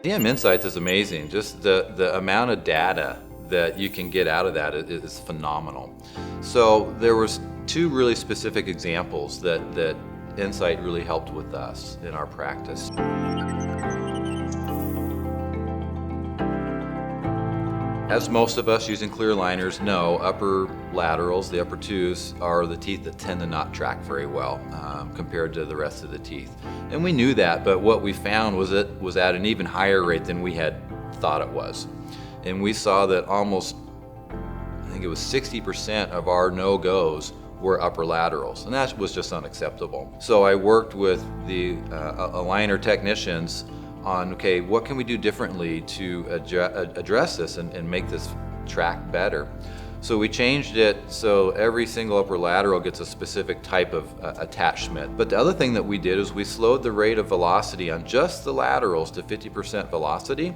DM Insights is amazing. Just the amount of data that you can get out of that is phenomenal. So there was two really specific examples that Insight really helped with us in our practice. As most of us using clear aligners know, upper laterals, the upper twos, are the teeth that tend to not track very well compared to the rest of the teeth. And we knew that, but what we found was it was at an even higher rate than we had thought it was. And we saw that almost, I think it was 60% of our no-goes were upper laterals, and that was just unacceptable. So I worked with the aligner technicians on, okay, what can we do differently to address this and make this track better? So we changed it so every single upper lateral gets a specific type of attachment. But the other thing that we did is we slowed the rate of velocity on just the laterals to 50% velocity.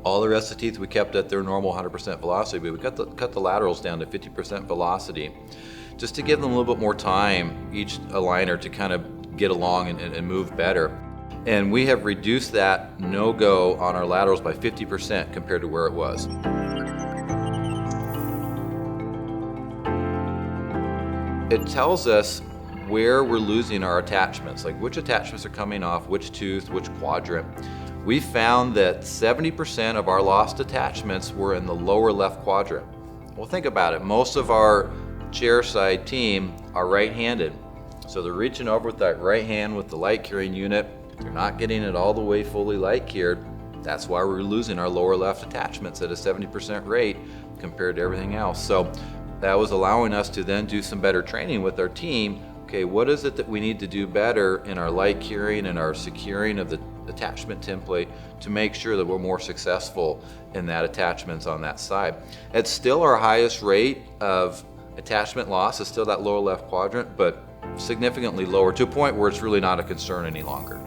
All the rest of the teeth we kept at their normal 100% velocity, but we cut the laterals down to 50% velocity just to give them a little bit more time, each aligner, to kind of get along and move better. And we have reduced that no-go on our laterals by 50% compared to where it was. It tells us where we're losing our attachments, like which attachments are coming off, which tooth, which quadrant. We found that 70% of our lost attachments were in the lower left quadrant. Well, think about it. Most of our chair side team are right-handed. So they're reaching over with that right hand with the light curing unit. They're not getting it all the way fully light cured. That's why we're losing our lower left attachments at a 70% rate compared to everything else. So that was allowing us to then do some better training with our team. Okay, what is it that we need to do better in our light curing and our securing of the attachment template to make sure that we're more successful in that attachments on that side? It's still our highest rate of attachment loss, is still that lower left quadrant, but significantly lower, to a point where it's really not a concern any longer.